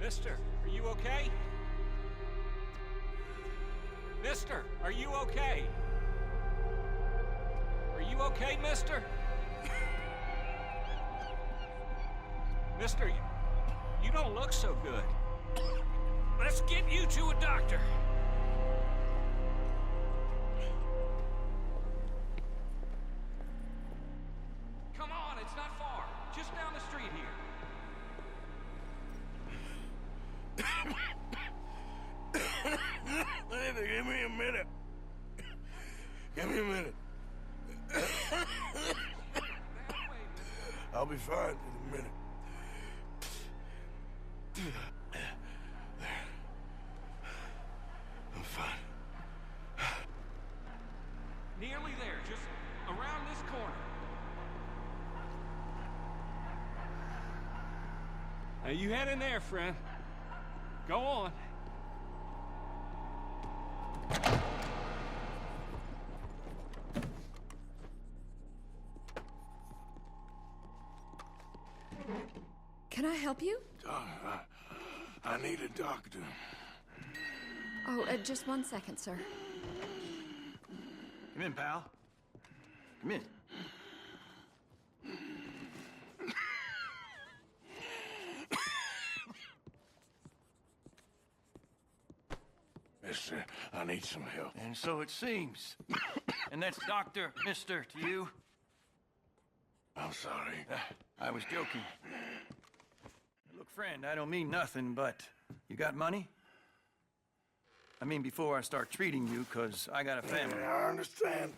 Mister, are you okay? Mister, are you okay? Are you okay, mister? Mister, you don't look so good. Let's get you to a doctor. Come on, it's not far. Just down the street here. Give me a minute. Give me a minute. I'll be fine in a minute. I'm fine. Nearly there, just around this corner. Now you head in there, friend. Go on. Can I help you? I need a doctor. Oh, just 1 second, sir. Come in, pal. Come in. Mister, I need some help. And so it seems. And that's Dr. Mister to you? I'm sorry. I was joking. Look, friend, I don't mean nothing, but you got money? I mean, before I start treating you, 'cause I got a family. Yeah, I understand.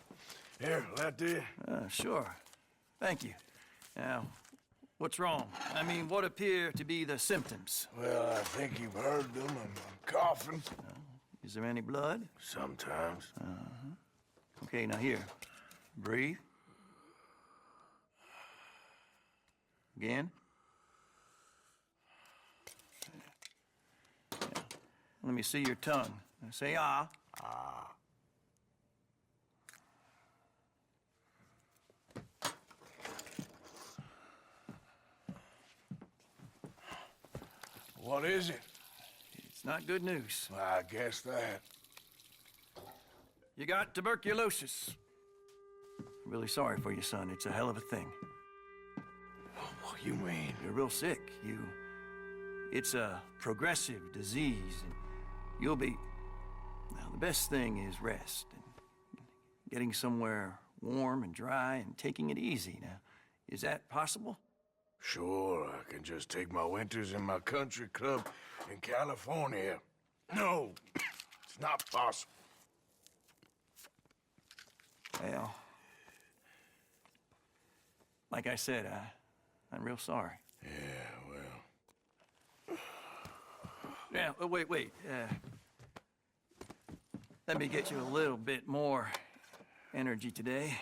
Here, that do you? Sure. Thank you. Now, what's wrong? I mean, what appear to be the symptoms? Well, I think you've heard them. I'm coughing. Is there any blood? Sometimes. Okay, now here. Breathe. Again. Yeah. Let me see your tongue. Now say ah. Ah. What is it? It's not good news. Well, I guess that. You got tuberculosis. Really sorry for you, son. It's a hell of a thing. What you mean? You're real sick. It's a progressive disease, and you'll be... Now, the best thing is rest, and getting somewhere warm and dry and taking it easy. Now, is that possible? Sure, I can just take my winters in my country club in California. No, it's not possible. Well, like I said, I'm real sorry. Yeah, well... Now, wait. Let me get you a little bit more energy today.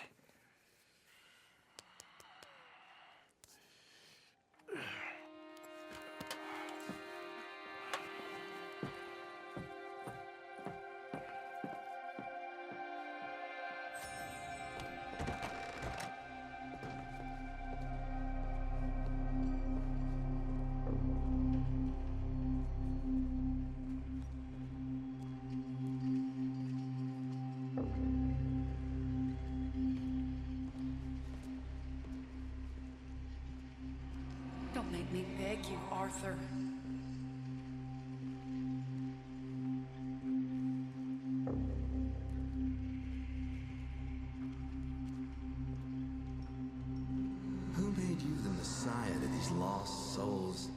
Don't make me beg you, Arthur. Who made you the Messiah to these lost souls?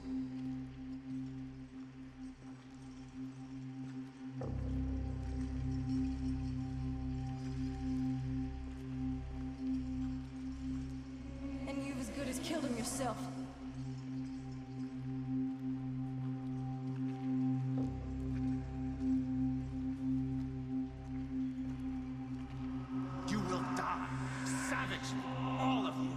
And you've as good as killed him yourself. You will die. Savage. All of you.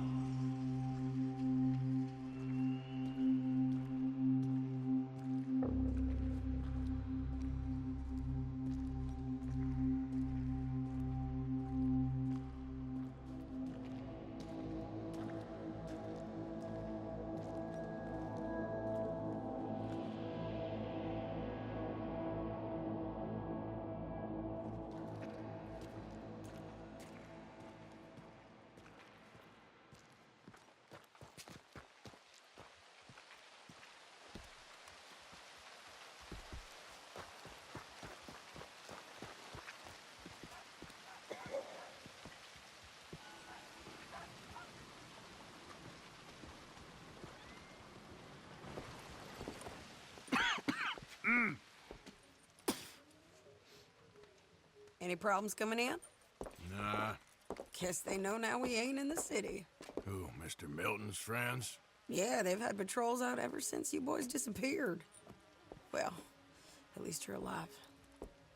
Any problems coming in? Nah. Guess they know now we ain't in the city. Who, Mr. Milton's friends? Yeah, they've had patrols out ever since you boys disappeared. Well, at least you're alive.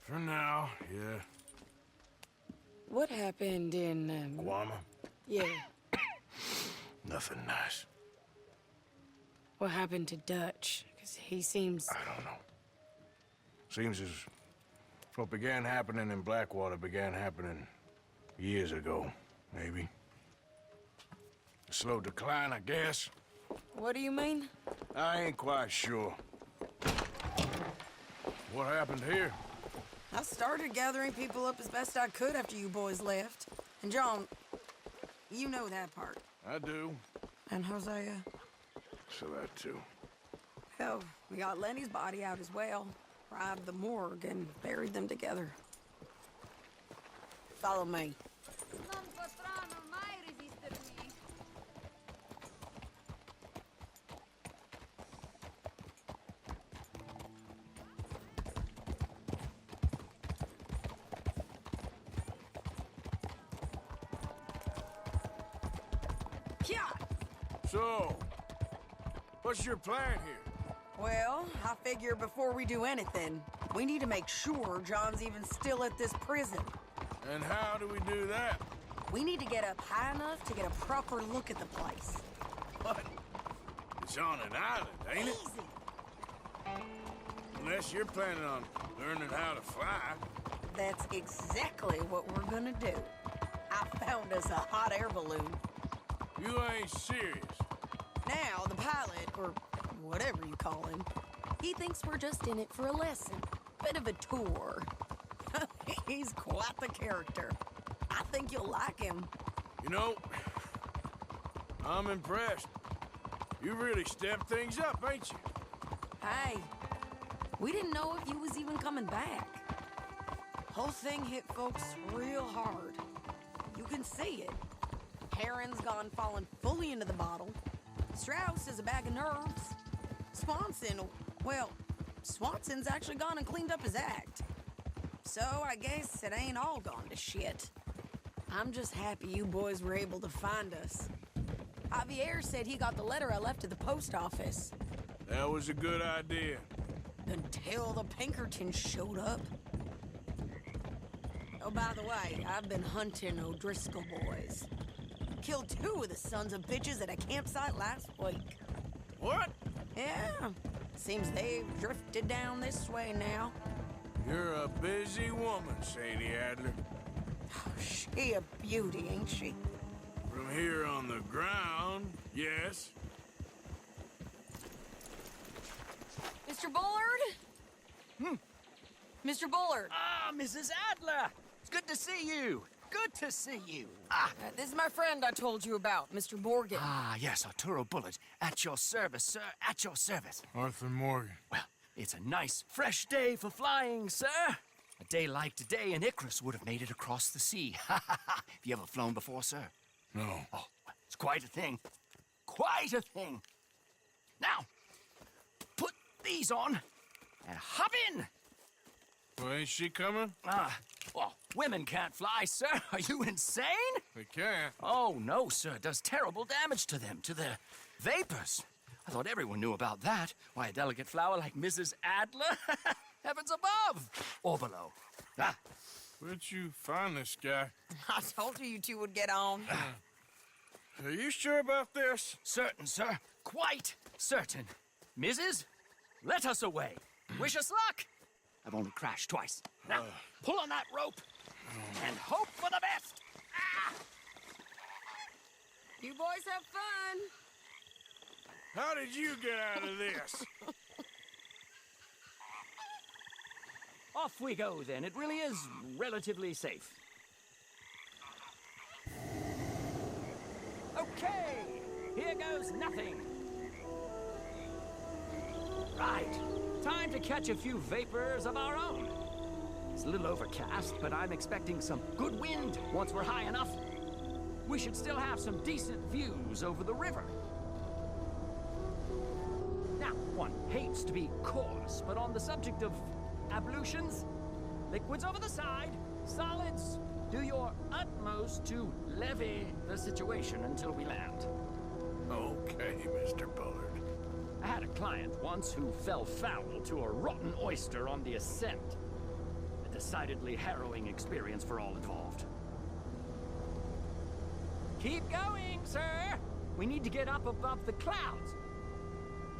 For now, yeah. What happened in, Guama? yeah, Nothing nice. what happened to Dutch? Because he seems... I don't know. Seems as what began happening in Blackwater began happening years ago, maybe. A slow decline, I guess. What do you mean? I ain't quite sure. What happened here? I started gathering people up as best I could after you boys left. And John, you know that part. I do. And Hosea? So that too. Hell, we got Lenny's body out as well. Robbed the morgue and buried them together. Follow me. So, what's your plan here? Well, I figure before we do anything, we need to make sure John's even still at this prison. And how do we do that? We need to get up high enough to get a proper look at the place. What? It's on an island, ain't it? Easy. Unless you're planning on learning how to fly. That's exactly what we're gonna do. I found us a hot air balloon. You ain't serious. Now, the pilot, or whatever you call him, he thinks we're just in it for a lesson. Bit of a tour. He's quite the character. I think you'll like him. You know, I'm impressed. You really stepped things up, ain't you? Hey, we didn't know if you was even coming back. Whole thing hit folks real hard. You can see it. Heron's gone falling fully into the bottle. Strauss is a bag of nerves. Swanson, well, Swanson's actually gone and cleaned up his act. So I guess it ain't all gone to shit. I'm just happy you boys were able to find us. Javier said he got the letter I left at the post office. That was a good idea. Until the Pinkertons showed up. Oh, by the way, I've been hunting O'Driscoll boys. Killed 2 of the sons of bitches at a campsite last week. What? Yeah, seems they've drifted down this way now. You're a busy woman, Sadie Adler. She a beauty, ain't she? From here on the ground, yes. Mr. Bullard? Mr. Bullard, Ah, Mrs. Adler! It's good to see you. Good to see you. this is my friend I told you about, Mr. Morgan. Yes, Arturo Bullard. At your service, sir. At your service. Arthur Morgan. Well, it's a nice, fresh day for flying, sir. A day like today, and Icarus would have made it across the sea. Have you ever flown before, sir? No. Oh, well, it's quite a thing. Quite a thing. Now, put these on and hop in. Well, ain't she coming? Well, women can't fly, sir. Are you insane? They can't. Oh, no, sir. It does terrible damage to them, to their vapors. I thought everyone knew about that. Why, a delicate flower like Mrs. Adler? Heavens above! Or below. Where'd you find this guy? I told you two would get on. Are you sure about this? Certain, sir. Quite certain. Mrs., let us away. Wish us luck. I've only crashed twice. Now, pull on that rope and hope for the best. You boys have fun. How did you get out of this? Off we go, then. It really is relatively safe. Okay, here goes nothing. Right, time to catch a few vapors of our own. It's a little overcast, but I'm expecting some good wind once we're high enough. We should still have some decent views over the river. Now, one hates to be coarse, but on the subject of ablutions, liquids over the side, Solids, do your utmost to levy the situation until we land. Okay, Mr. Bullard. I had a client once who fell foul to a rotten oyster on the ascent. A decidedly harrowing experience for all involved. Keep going, sir! We need to get up above the clouds.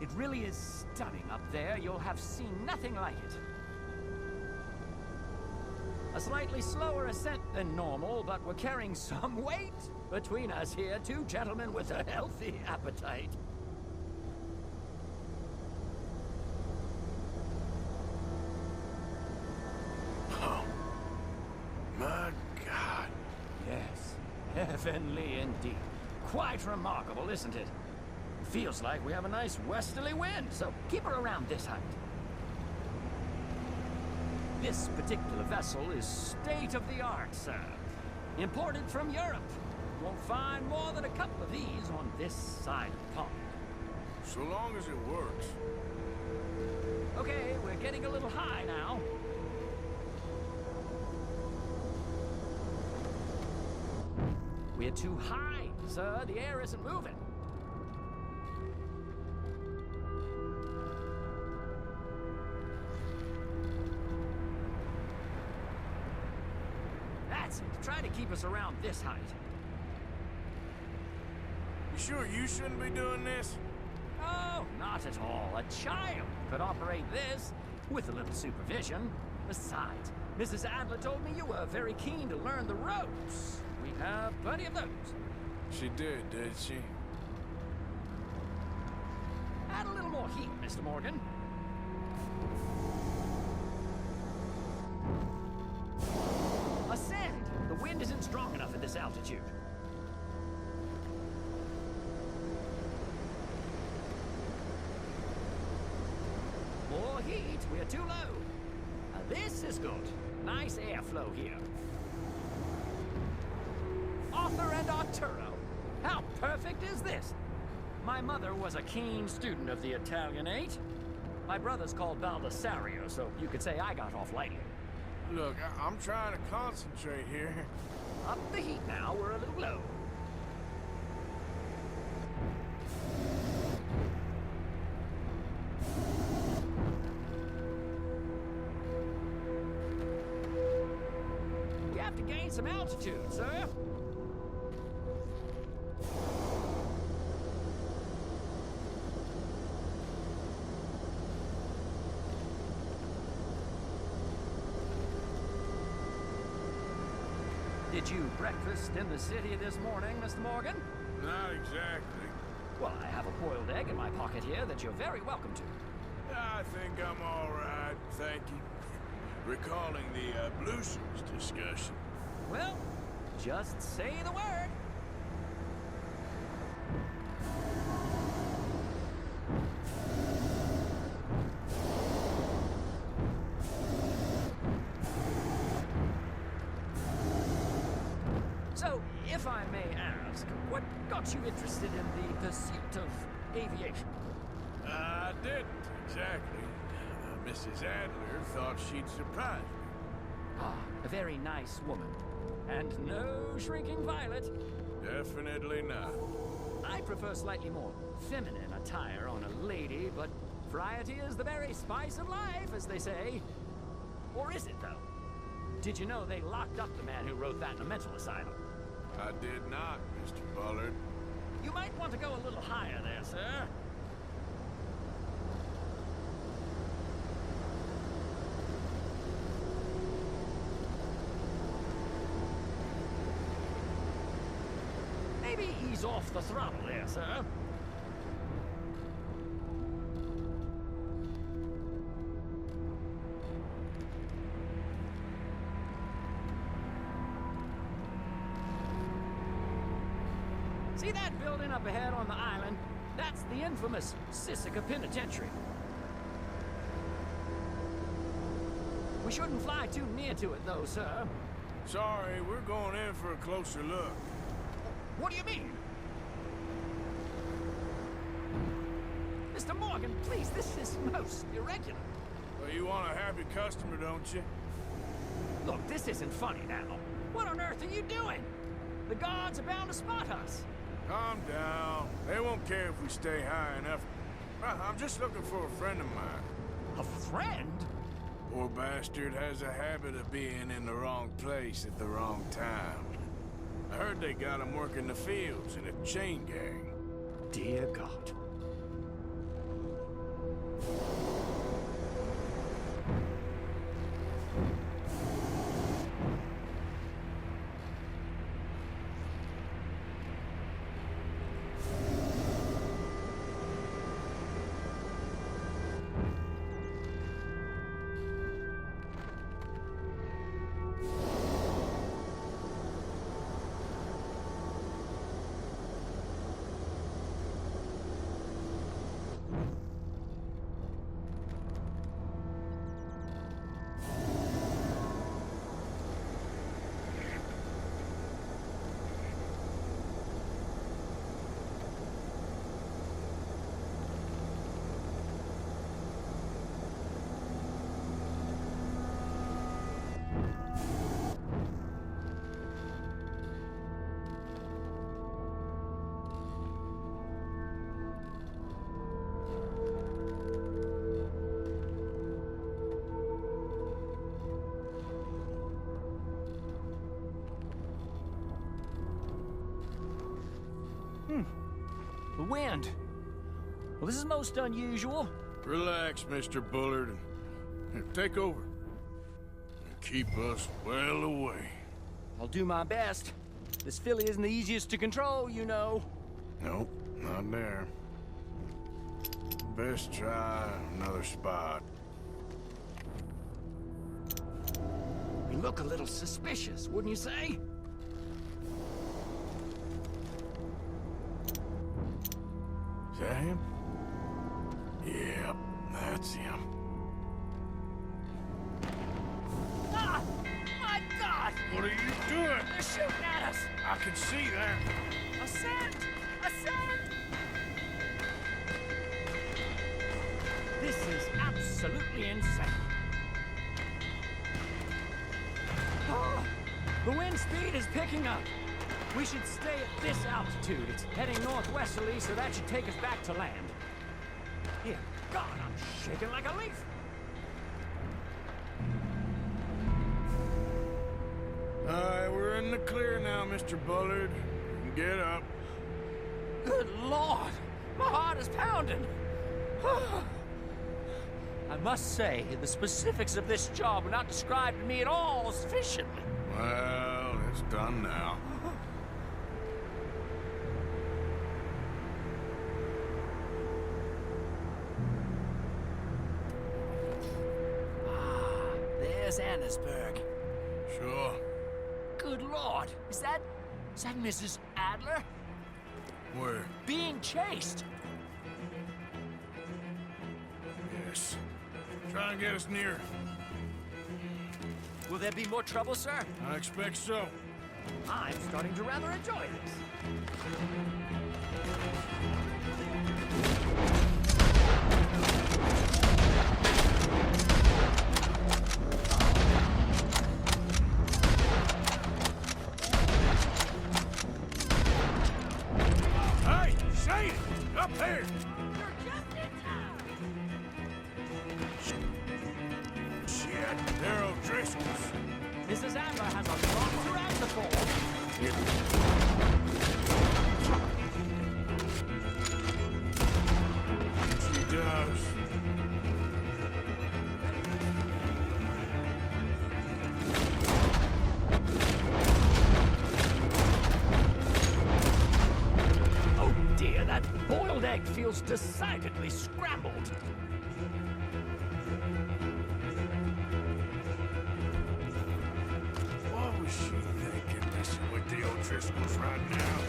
It really is stunning up there. You'll have seen nothing like it. A slightly slower ascent than normal, but we're carrying some weight between us here. Two gentlemen with a healthy appetite. Oh, my God. Yes, heavenly indeed. Quite remarkable, isn't it? Feels like we have a nice westerly wind, so keep her around this height. This particular vessel is state-of-the-art, sir. Imported from Europe. Won't find more than a couple of these on this side of the pond. So long as it works. Okay, we're getting a little high now. We're too high, sir. The air isn't moving. That's it. Try to keep us around this height. You sure you shouldn't be doing this? Oh, not at all. A child could operate this with a little supervision. Besides, Mrs. Adler told me you were very keen to learn the ropes. We have plenty of those. She did she? Add a little more heat, Mr. Morgan. Ascend! The wind isn't strong enough at this altitude. More heat, we're too low. Now this is good. Nice airflow here. Arthur and Arturo. How perfect is this? My mother was a keen student of the Italianate. My brother's called Baldessario, so you could say I got off lightly. Look, I'm trying to concentrate here. Up the heat now, we're a little low. You have to gain some altitude, sir. Did you breakfast in the city this morning, Mr. Morgan? Not exactly. Well, I have a boiled egg in my pocket here that you're very welcome to. I think I'm all right, thank you. Recalling the ablutions discussion. Well, just say the word. So, if I may ask, what got you interested in the pursuit of aviation? I didn't, exactly. Mrs. Adler thought she'd surprise me. Ah, a very nice woman. And no shrinking violet. Definitely not. I prefer slightly more feminine attire on a lady, but variety is the very spice of life, as they say. Or is it, though? Did you know they locked up the man who wrote that in a mental asylum? I did not, Mr. Bullard. You might want to go a little higher there, sir. Maybe ease off the throttle there, sir. See that building up ahead on the island? That's the infamous Sisika Penitentiary. We shouldn't fly too near to it, though, sir. Sorry, we're going in for a closer look. What do you mean? Mr. Morgan, please, this is most irregular. Well, you want a happy customer, don't you? Look, this isn't funny now. What on earth are you doing? The guards are bound to spot us. Calm down. They won't care if we stay high enough. I'm just looking for a friend of mine. A friend? Poor bastard has a habit of being in the wrong place at the wrong time. I heard they got him working the fields in a chain gang. Dear God. The wind. Well, this is most unusual. Relax, Mr. Bullard. Here, take over. And keep us well away. I'll do my best. This filly isn't the easiest to control, you know. Nope, not there. Best try another spot. We look a little suspicious, wouldn't you say? Is that him? Yep, that's him. Ah! My God! What are you doing? They're shooting at us! I can see that. Ascend! Ascend! This is absolutely insane. Ah, the wind speed is picking up. We should stay at this altitude. It's heading northwesterly, so that should take us back to land. Dear God, I'm shaking like a leaf. All right, we're in the clear now, Mr. Bullard. You can get up. Good Lord! My heart is pounding! I must say, the specifics of this job were not described to me at all sufficiently. Well, it's done now. There's Annesburg. Sure. Good Lord! Is that Mrs. Adler? Where? Being chased! Yes. Try and get us near. Will there be more trouble, sir? I expect so. I'm starting to rather enjoy this. Hey, Shane! Up here! Shit, they're O'Driscoll's. Mrs. Adler has a lot to answer for. She does. Oh dear, that boiled egg feels decidedly scrambled. What was she thinking, messing with the O'Driscolls right now?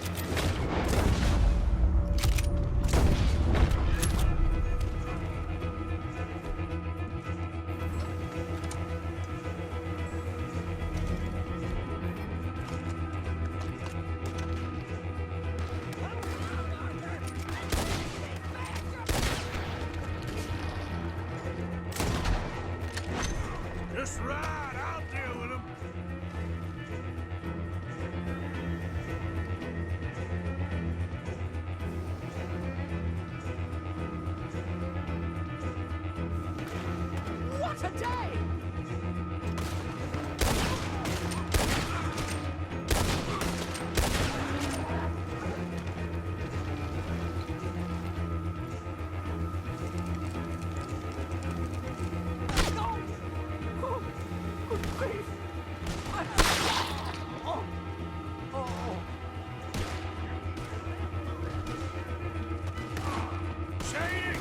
Just right, I'll deal with them. What a day! Shady!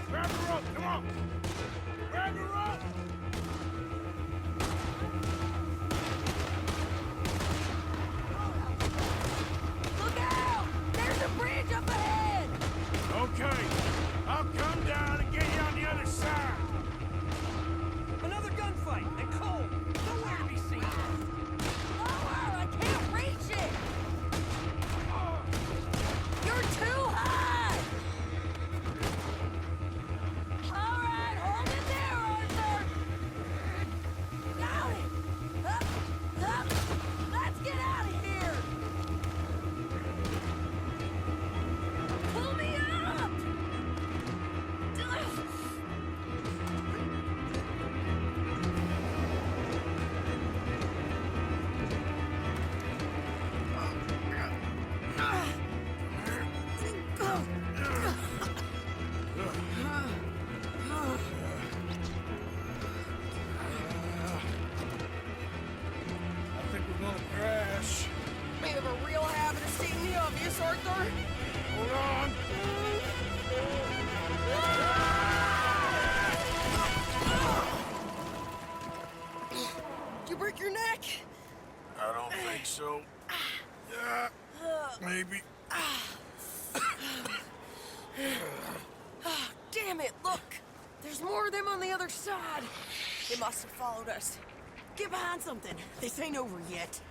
Grab the rope, come on! Grab the rope! Look out! There's a bridge up ahead! Okay, I'll come down and get you on the other side. Another gunfight, and Cole, nowhere to be seen. Lower! I can't reach it! You're too high! All right, hold it there, Arthur! Got it! Up! Let's get out of here! Pull me up! I think we're gonna crash. We have a real habit of seeing the obvious, Arthur. Hold on. Did you break your neck? I don't think so. Maybe. Damn it, look! There's more of them on the other side. They must have followed us. Get behind something. This ain't over yet.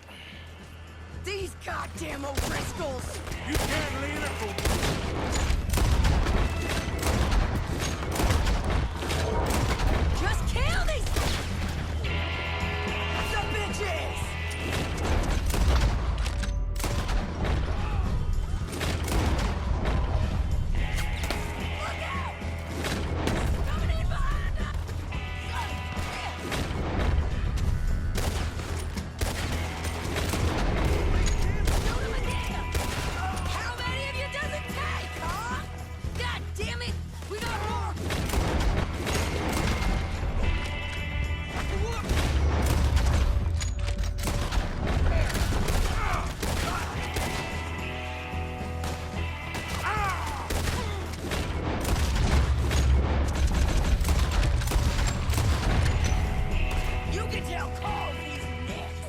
These goddamn O'Driscolls! You can't leave it. Just kill these... the bitches! Look out! Coming in behind us! Shoot 'em again! How many of you does it take, huh? God damn it! We got more! You can tell Carl he's next.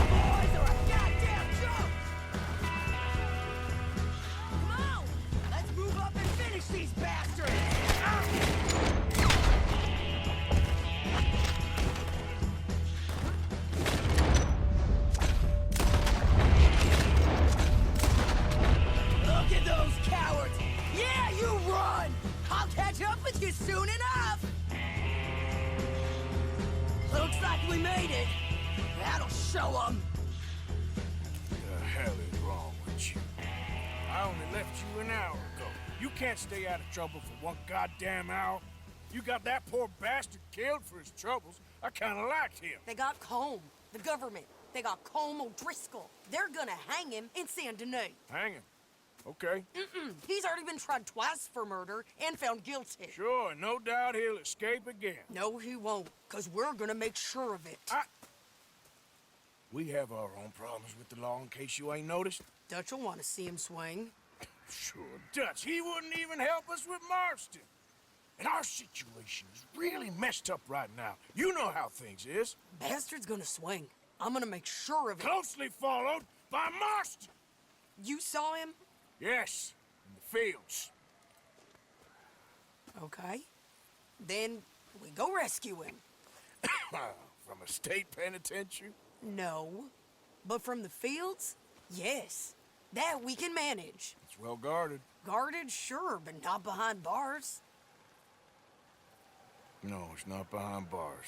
Boys are a goddamn joke! Come on! Let's move up and finish these bastards! Look at those cowards! Yeah, you run! I'll catch up with you soon enough! Looks like we made it. That'll show them. The hell is wrong with you? I only left you an hour ago. You can't stay out of trouble for one goddamn hour. You got that poor bastard killed for his troubles. I kinda liked him. They got Combe, the government. They got Combe O'Driscoll. They're gonna hang him in Saint Denis. Hang him. Okay. He's already been tried twice for murder and found guilty. Sure, no doubt he'll escape again. No, he won't, because we're gonna make sure of it. We have our own problems with the law in case you ain't noticed. Dutch will want to see him swing. Sure, Dutch, he wouldn't even help us with Marston. And our situation is really messed up right now. You know how things is. Bastard's gonna swing. I'm gonna make sure of it. Closely followed by Marston. You saw him? Yes, in the fields. Okay. Then we go rescue him. From a state penitentiary? No. But from the fields? Yes. That we can manage. It's well guarded. Guarded, sure, but not behind bars. No, it's not behind bars.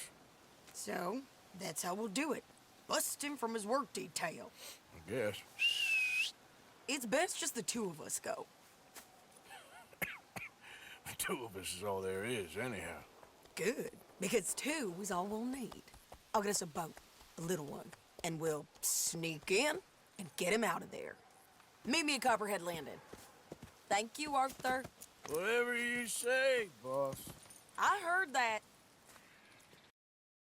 So, that's how we'll do it. Bust him from his work detail. I guess. It's best just the two of us go. The two of us is all there is, anyhow. Good, because two is all we'll need. I'll get us a boat, a little one, and we'll sneak in and get him out of there. Meet me at Copperhead Landing. Thank you, Arthur. Whatever you say, boss. I heard that.